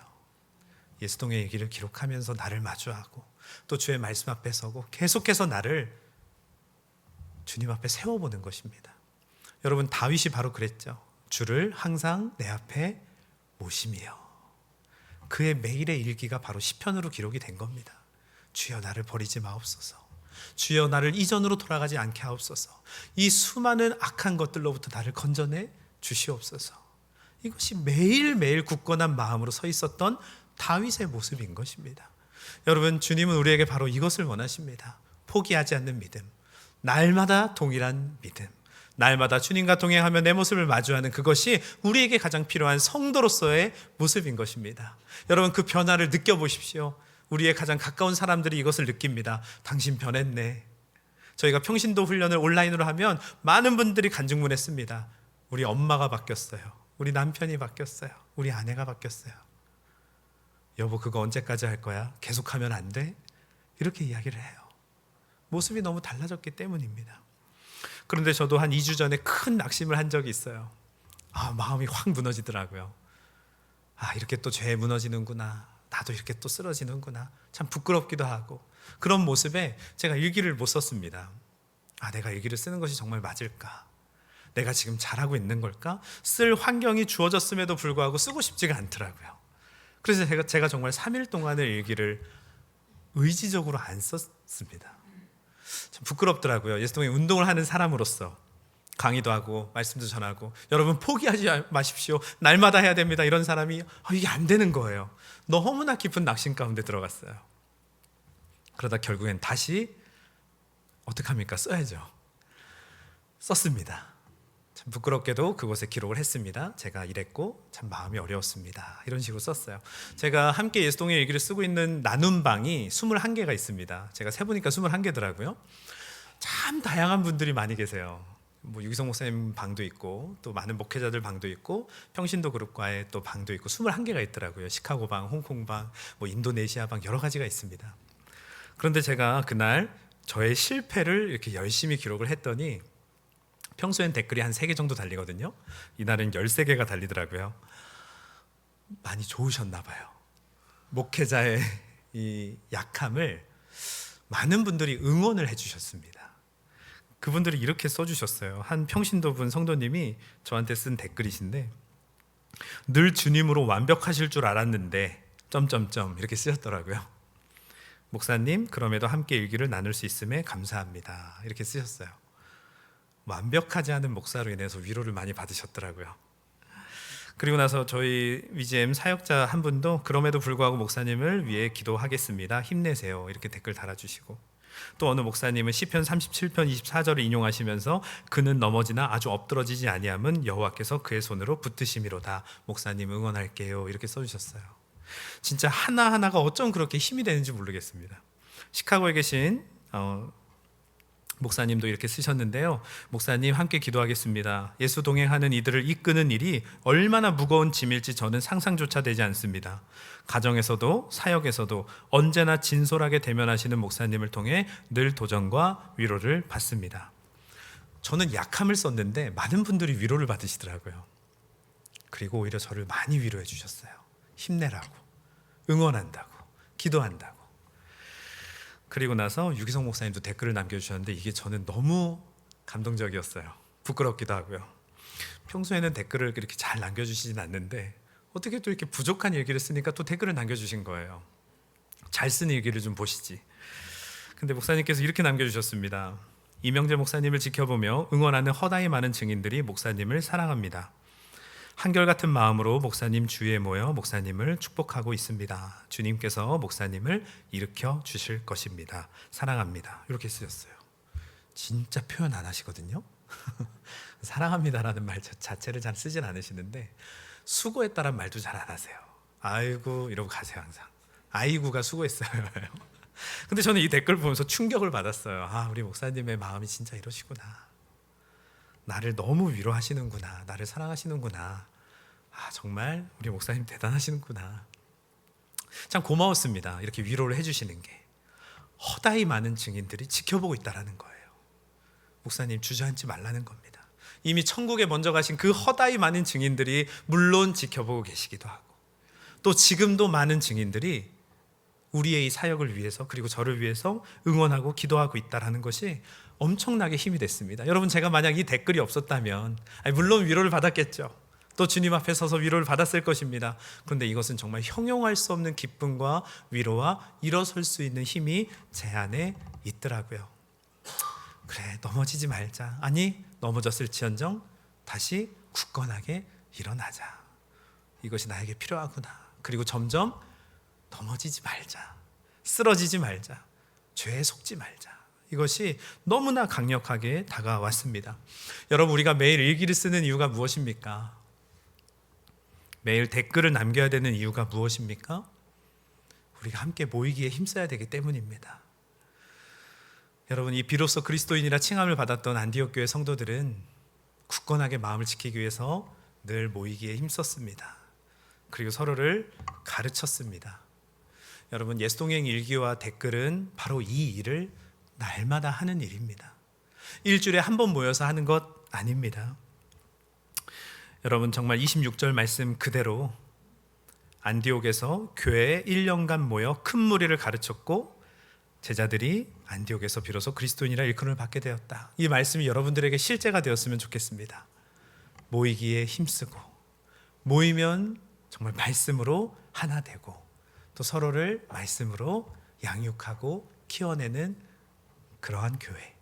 예수동의 얘기를 기록하면서 나를 마주하고 또 주의 말씀 앞에 서고 계속해서 나를 주님 앞에 세워보는 것입니다. 여러분 다윗이 바로 그랬죠. 주를 항상 내 앞에 모심이요. 그의 매일의 일기가 바로 시편으로 기록이 된 겁니다. 주여 나를 버리지 마옵소서. 주여 나를 이전으로 돌아가지 않게 하옵소서. 이 수많은 악한 것들로부터 나를 건져내 주시옵소서. 이것이 매일매일 굳건한 마음으로 서 있었던 다윗의 모습인 것입니다. 여러분 주님은 우리에게 바로 이것을 원하십니다. 포기하지 않는 믿음, 날마다 동일한 믿음, 날마다 주님과 동행하며 내 모습을 마주하는 그것이 우리에게 가장 필요한 성도로서의 모습인 것입니다. 여러분 그 변화를 느껴보십시오. 우리의 가장 가까운 사람들이 이것을 느낍니다. 당신 변했네. 저희가 평신도 훈련을 온라인으로 하면 많은 분들이 간증문했습니다. 우리 엄마가 바뀌었어요. 우리 남편이 바뀌었어요. 우리 아내가 바뀌었어요. 여보 그거 언제까지 할 거야? 계속하면 안 돼? 이렇게 이야기를 해요. 모습이 너무 달라졌기 때문입니다. 그런데 저도 한 2주 전에 큰 낙심을 한 적이 있어요. 마음이 확 무너지더라고요. 이렇게 또 죄에 무너지는구나. 나도 이렇게 또 쓰러지는구나. 참 부끄럽기도 하고 그런 모습에 제가 일기를 못 썼습니다. 내가 일기를 쓰는 것이 정말 맞을까? 내가 지금 잘하고 있는 걸까? 쓸 환경이 주어졌음에도 불구하고 쓰고 싶지가 않더라고요. 그래서 제가 정말 3일 동안의 일기를 의지적으로 안 썼습니다. 참 부끄럽더라고요. 예수동에 운동을 하는 사람으로서 강의도 하고 말씀도 전하고 여러분 포기하지 마십시오. 날마다 해야 됩니다. 이런 사람이 이게 안 되는 거예요. 너무나 깊은 낙심 가운데 들어갔어요. 그러다 결국엔 다시 어떡합니까? 써야죠. 썼습니다. 참 부끄럽게도 그곳에 기록을 했습니다. 제가 이랬고 참 마음이 어려웠습니다. 이런 식으로 썼어요. 제가 함께 예수동의 일기를 쓰고 있는 나눔방이 21개가 있습니다. 제가 세보니까 21개더라고요. 참 다양한 분들이 많이 계세요. 유기성 목사님 방도 있고 또 많은 목회자들 방도 있고 평신도 그룹과의 또 방도 있고 21개가 있더라고요. 시카고 방, 홍콩 방, 인도네시아 방 여러 가지가 있습니다. 그런데 제가 그날 저의 실패를 이렇게 열심히 기록을 했더니 평소엔 댓글이 한 3개 정도 달리거든요. 이날은 13개가 달리더라고요. 많이 좋으셨나 봐요. 목회자의 이 약함을 많은 분들이 응원을 해주셨습니다. 그분들이 이렇게 써주셨어요. 한 평신도분 성도님이 저한테 쓴 댓글이신데, 늘 주님으로 완벽하실 줄 알았는데 점점점 이렇게 쓰셨더라고요. 목사님, 그럼에도 함께 일기를 나눌 수 있음에 감사합니다. 이렇게 쓰셨어요. 완벽하지 않은 목사로 인해서 위로를 많이 받으셨더라고요. 그리고 나서 저희 위지엠 사역자 한 분도 그럼에도 불구하고 목사님을 위해 기도하겠습니다. 힘내세요. 이렇게 댓글 달아주시고, 또 어느 목사님은 시편 37편 24절을 인용하시면서 그는 넘어지나 아주 엎드러지지 아니함은 여호와께서 그의 손으로 붙드심이로다. 목사님 응원할게요. 이렇게 써주셨어요. 진짜 하나하나가 어쩜 그렇게 힘이 되는지 모르겠습니다. 시카고에 계신 목사님도 이렇게 쓰셨는데요. 목사님, 함께 기도하겠습니다. 예수 동행하는 이들을 이끄는 일이 얼마나 무거운 짐일지 저는 상상조차 되지 않습니다. 가정에서도 사역에서도 언제나 진솔하게 대면하시는 목사님을 통해 늘 도전과 위로를 받습니다. 저는 약함을 썼는데 많은 분들이 위로를 받으시더라고요. 그리고 오히려 저를 많이 위로해 주셨어요. 힘내라고, 응원한다고, 기도한다고. 그리고 나서 유기성 목사님도 댓글을 남겨주셨는데 이게 저는 너무 감동적이었어요. 부끄럽기도 하고요. 평소에는 댓글을 그렇게 잘 남겨주시진 않는데 어떻게 또 이렇게 부족한 일기를 쓰니까 또 댓글을 남겨주신 거예요. 잘 쓴 일기를 좀 보시지. 근데 목사님께서 이렇게 남겨주셨습니다. 이명재 목사님을 지켜보며 응원하는 허다히 많은 증인들이 목사님을 사랑합니다. 한결같은 마음으로 목사님 주위에 모여 목사님을 축복하고 있습니다. 주님께서 목사님을 일으켜 주실 것입니다. 사랑합니다. 이렇게 쓰셨어요. 진짜 표현 안 하시거든요. 사랑합니다라는 말 자체를 잘 쓰진 않으시는데 수고했다란 말도 잘 안 하세요. 아이고 이러고 가세요. 항상 아이고가 수고했어요. 근데 저는 이 댓글 보면서 충격을 받았어요. 아, 우리 목사님의 마음이 진짜 이러시구나. 나를 너무 위로하시는구나. 나를 사랑하시는구나. 아, 정말 우리 목사님 대단하시는구나. 참 고마웠습니다. 이렇게 위로를 해주시는 게. 허다히 많은 증인들이 지켜보고 있다는 거예요. 목사님 주저앉지 말라는 겁니다. 이미 천국에 먼저 가신 그 허다히 많은 증인들이 물론 지켜보고 계시기도 하고, 또 지금도 많은 증인들이 우리의 이 사역을 위해서, 그리고 저를 위해서 응원하고 기도하고 있다는 것이 엄청나게 힘이 됐습니다. 여러분, 제가 만약 이 댓글이 없었다면 물론 위로를 받았겠죠. 또 주님 앞에 서서 위로를 받았을 것입니다. 그런데 이것은 정말 형용할 수 없는 기쁨과 위로와 일어설 수 있는 힘이 제 안에 있더라고요. 그래, 넘어지지 말자. 아니, 넘어졌을지언정 다시 굳건하게 일어나자. 이것이 나에게 필요하구나. 그리고 점점 넘어지지 말자, 쓰러지지 말자, 죄에 속지 말자. 이것이 너무나 강력하게 다가왔습니다. 여러분, 우리가 매일 일기를 쓰는 이유가 무엇입니까? 매일 댓글을 남겨야 되는 이유가 무엇입니까? 우리가 함께 모이기에 힘써야 되기 때문입니다. 여러분, 이 비로소 그리스도인이라 칭함을 받았던 안디옥 교회 성도들은 굳건하게 마음을 지키기 위해서 늘 모이기에 힘썼습니다. 그리고 서로를 가르쳤습니다. 여러분, 예수동행 일기와 댓글은 바로 이 일을 날마다 하는 일입니다. 일주일에 한 번 모여서 하는 것 아닙니다. 여러분, 정말 26절 말씀 그대로 안디옥에서 교회에 1년간 모여 큰 무리를 가르쳤고 제자들이 안디옥에서 비로소 그리스도인이라 일컬음을 받게 되었다. 이 말씀이 여러분들에게 실제가 되었으면 좋겠습니다. 모이기에 힘쓰고, 모이면 정말 말씀으로 하나 되고, 또 서로를 말씀으로 양육하고 키워내는 그러한 교회,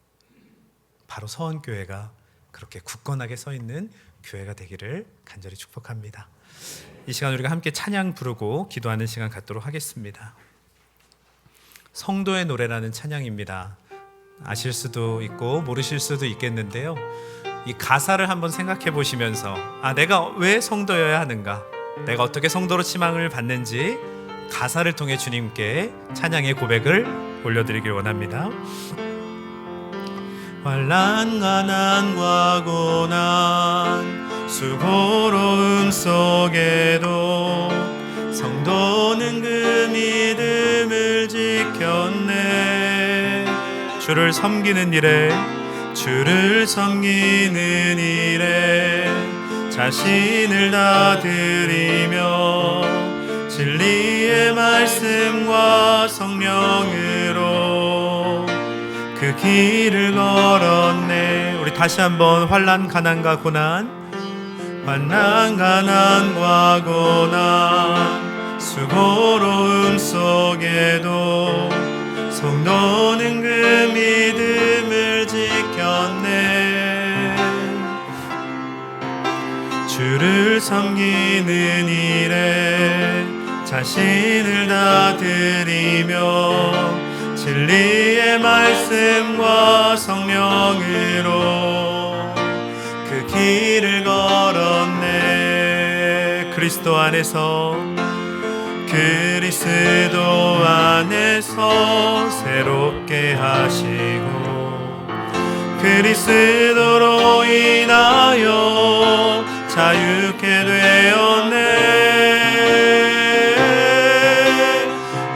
바로 서원교회가 그렇게 굳건하게 서 있는 교회가 되기를 간절히 축복합니다. 이 시간 우리가 함께 찬양 부르고 기도하는 시간 갖도록 하겠습니다. 성도의 노래라는 찬양입니다. 아실 수도 있고 모르실 수도 있겠는데요, 이 가사를 한번 생각해 보시면서 내가 왜 성도여야 하는가, 내가 어떻게 성도로 치망을 받는지 가사를 통해 주님께 찬양의 고백을 올려드리길 원합니다. 환난, 가난과 고난, 수고로움 속에도 성도는 그 믿음을 지켰네. 주를 섬기는 일에 주를 섬기는 일에 자신을 다 드리며 진리의 말씀과 성령으로 그 길을 걸었네. 우리 다시 한번 환난 가난과 고난, 환난 가난과 고난, 수고로움 속에도 성도는 그 믿음을 지켰네. 주를 섬기는 일에 자신을 다 드리며 진리의 말씀과 성령으로 그 길을 걸었네. 그리스도 안에서 새롭게 하시고 그리스도로 인하여 자유케 되었네.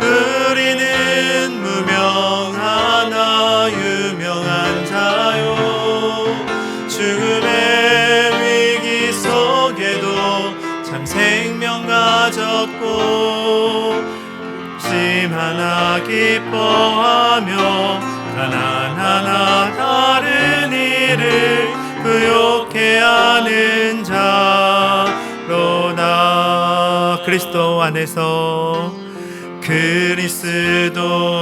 우리는 무명하나 유명한 자요 죽음의 위기 속에도 참 생명 가졌고 하나 기뻐하며 가난하나 다른 이를 부욕해 하는 자로다. 그리스도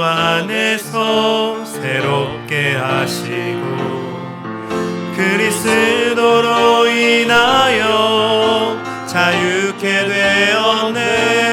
안에서 새롭게 하시고 그리스도로 인하여 자유케 되었네.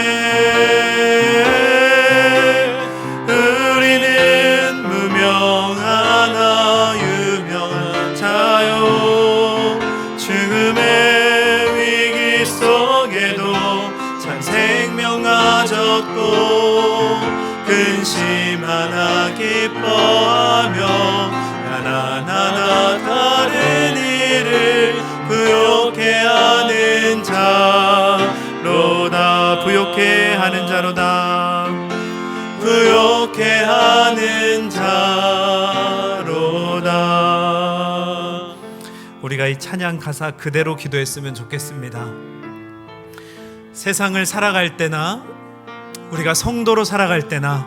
근심 하나 기뻐하며 가난하나 다른 이를 부욕해 하는 자로다. 부욕해 하는 자로다. 부욕해 하는 자로다. 우리가 이 찬양 가사 그대로 기도했으면 좋겠습니다. 세상을 살아갈 때나 우리가 성도로 살아갈 때나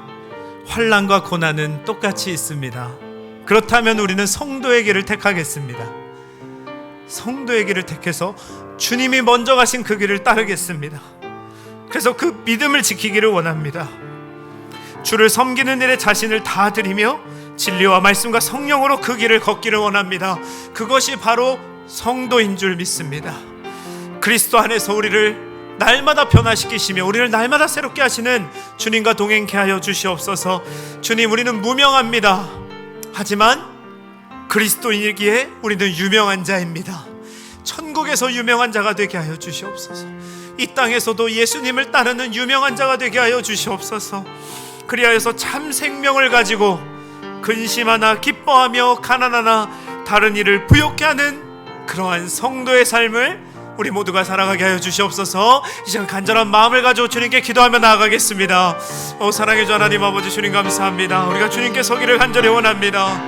환난과 고난은 똑같이 있습니다. 그렇다면 우리는 성도의 길을 택하겠습니다. 성도의 길을 택해서 주님이 먼저 가신 그 길을 따르겠습니다. 그래서 그 믿음을 지키기를 원합니다. 주를 섬기는 일에 자신을 다 드리며 진리와 말씀과 성령으로 그 길을 걷기를 원합니다. 그것이 바로 성도인 줄 믿습니다. 그리스도 안에서 우리를 날마다 변화시키시며 우리를 날마다 새롭게 하시는 주님과 동행케 하여 주시옵소서. 주님, 우리는 무명합니다. 하지만 그리스도인이기에 우리는 유명한 자입니다. 천국에서 유명한 자가 되게 하여 주시옵소서. 이 땅에서도 예수님을 따르는 유명한 자가 되게 하여 주시옵소서. 그리하여서 참 생명을 가지고 근심하나 기뻐하며 가난하나 다른 이를 부욕케 하는 그러한 성도의 삶을 우리 모두가 살아가게 하여 주시옵소서. 이 시간 간절한 마음을 가지고 주님께 기도하며 나아가겠습니다. 사랑의 주 하나님 아버지, 주님 감사합니다. 우리가 주님께 서기를 간절히 원합니다.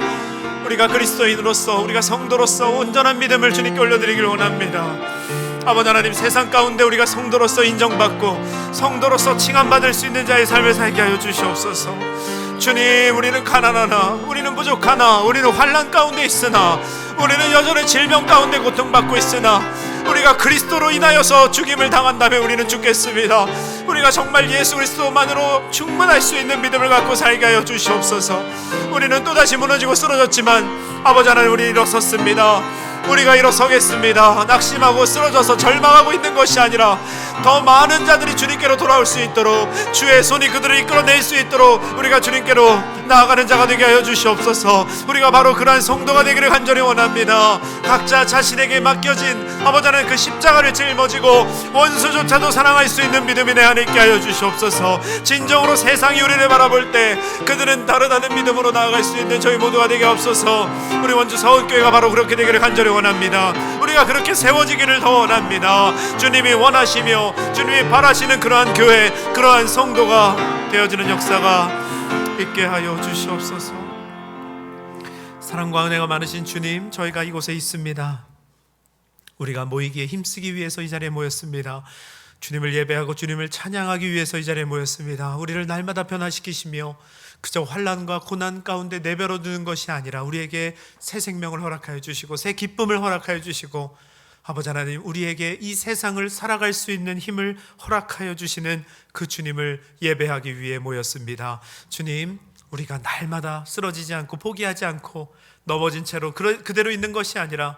우리가 그리스도인으로서, 우리가 성도로서 온전한 믿음을 주님께 올려드리길 원합니다. 아버지 하나님, 세상 가운데 우리가 성도로서 인정받고 성도로서 칭함받을 수 있는 자의 삶을 살게 하여 주시옵소서. 주님, 우리는 가난하나, 우리는 부족하나, 우리는 환난 가운데 있으나, 우리는 여전히 질병 가운데 고통받고 있으나, 우리가 그리스도로 인하여서 죽임을 당한다면 우리는 죽겠습니다. 우리가 정말 예수 그리스도만으로 충분할 수 있는 믿음을 갖고 살게 하여 주시옵소서. 우리는 또다시 무너지고 쓰러졌지만 아버지 하나님, 우리 일어섰습니다. 우리가 일어서겠습니다. 낙심하고 쓰러져서 절망하고 있는 것이 아니라 더 많은 자들이 주님께로 돌아올 수 있도록, 주의 손이 그들을 이끌어낼 수 있도록 우리가 주님께로 나아가는 자가 되게 하여 주시옵소서. 우리가 바로 그러한 성도가 되기를 간절히 원합니다. 각자 자신에게 맡겨진 아버지 하나님 그 십자가를 짊어지고 원수조차도 사랑할 수 있는 믿음이 내 안에 있게 하여 주시옵소서. 진정으로 세상이 우리를 바라볼 때 그들은 다르다는 믿음으로 나아갈 수 있는 저희 모두가 되게 없소서. 우리 원주 서울교회가 바로 그렇게 되기를 간절히 원합니다. 우리가 그렇게 세워지기를 더 원합니다. 주님이 원하시며 주님이 바라시는 그러한 교회, 그러한 성도가 되어지는 역사가 있게 하여 주시옵소서. 사랑과 은혜가 많으신 주님, 저희가 이곳에 있습니다. 우리가 모이기에 힘쓰기 위해서 이 자리에 모였습니다. 주님을 예배하고 주님을 찬양하기 위해서 이 자리에 모였습니다. 우리를 날마다 변화시키시며 그저 환난과 고난 가운데 내버려 두는 것이 아니라 우리에게 새 생명을 허락하여 주시고 새 기쁨을 허락하여 주시고, 아버지 하나님, 우리에게 이 세상을 살아갈 수 있는 힘을 허락하여 주시는 그 주님을 예배하기 위해 모였습니다. 주님, 우리가 날마다 쓰러지지 않고 포기하지 않고 넘어진 채로 그대로 있는 것이 아니라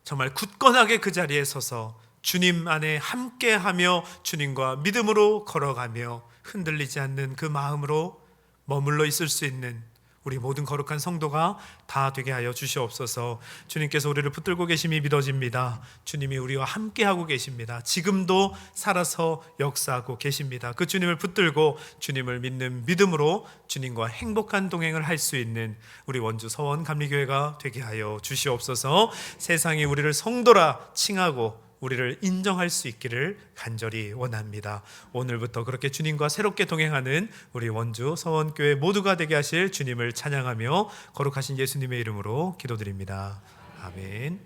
정말 굳건하게 그 자리에 서서 주님 안에 함께하며 주님과 믿음으로 걸어가며 흔들리지 않는 그 마음으로 머물러 있을 수 있는 우리 모든 거룩한 성도가 다 되게 하여 주시옵소서. 주님께서 우리를 붙들고 계심이 믿어집니다. 주님이 우리와 함께하고 계십니다. 지금도 살아서 역사하고 계십니다. 그 주님을 붙들고 주님을 믿는 믿음으로 주님과 행복한 동행을 할 수 있는 우리 원주 서원 감리교회가 되게 하여 주시옵소서. 세상이 우리를 성도라 칭하고 우리를 인정할 수 있기를 간절히 원합니다. 오늘부터 그렇게 주님과 새롭게 동행하는 우리 원주 서원교회 모두가 되게 하실 주님을 찬양하며 거룩하신 예수님의 이름으로 기도드립니다. 아멘.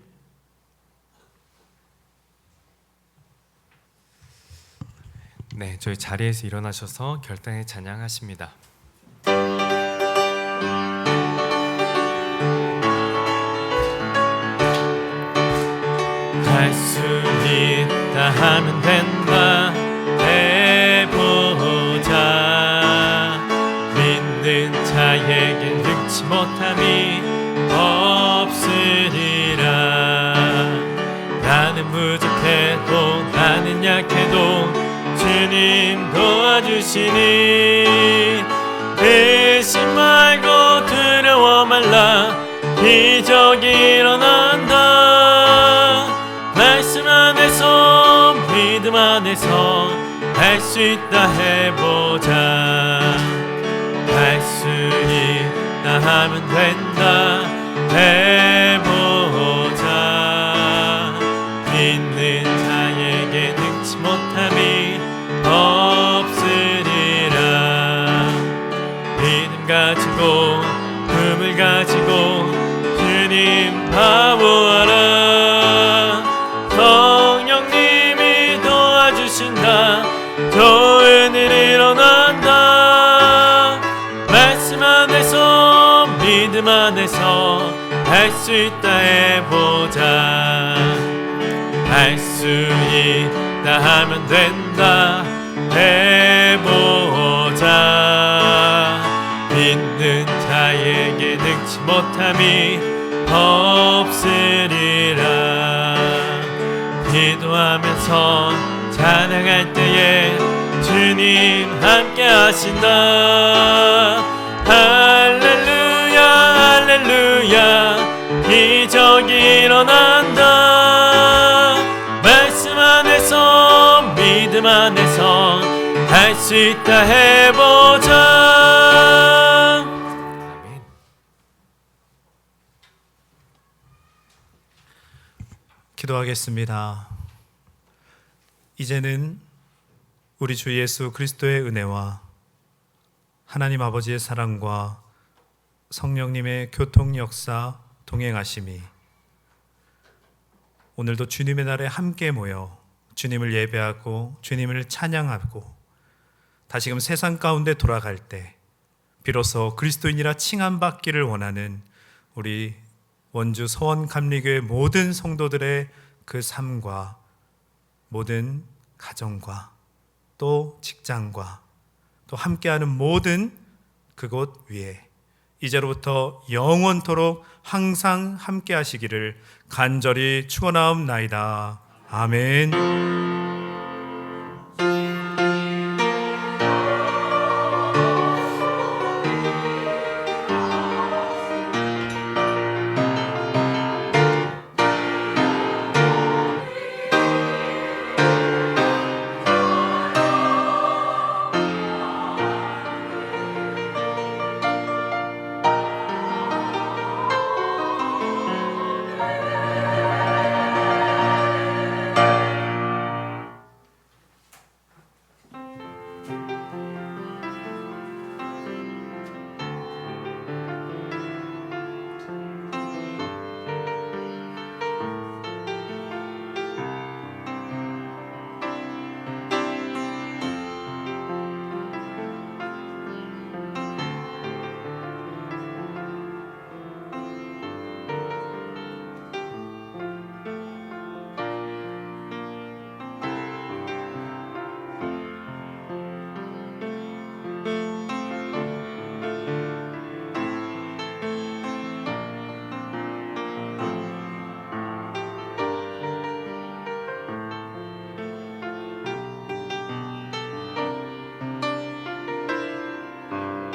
네, 저희 자리에서 일어나셔서 결단의 찬양하십니다. 할 수 있다 하면 된다 해보자. 믿는 자에게 능치 못함이 없으리라. 나는 부족해도 나는 약해도 주님 도와주시니 의심 말고 두려워 말라. 기적이 일어난다. 말씀 안에서 믿음 안에서 할 수 있다 해보자. 할 수 있다 하면 된다 해보자. 믿는 자에게 능치 못함이 없으리라. 믿음 가지고 꿈을 가지고 주님 바보하라. 성령님이 도와주신다. 좋은 일 일어난다. 말씀 안에서 믿음 안에서 할 수 있다 해보자. 할 수 있다 하면 된다 해보자. 믿는 자에게 능치 못함이 없으리라. 기도하면서 찬양할 때에 주님 함께 하신다. 할렐루야 할렐루야. 기적이 일어난다. 말씀 안에서 믿음 안에서 할 수 있다 해보자. 아멘. 기도하겠습니다. 이제는 우리 주 예수 그리스도의 은혜와 하나님 아버지의 사랑과 성령님의 교통 역사 동행하심이 오늘도 주님의 날에 함께 모여 주님을 예배하고 주님을 찬양하고 다시금 세상 가운데 돌아갈 때 비로소 그리스도인이라 칭함받기를 원하는 우리 원주 서원 감리교회 모든 성도들의 그 삶과 모든 가정과 또 직장과 또 함께하는 모든 그곳 위에 이제로부터 영원토록 항상 함께 하시기를 간절히 축원하옵나이다. 아멘.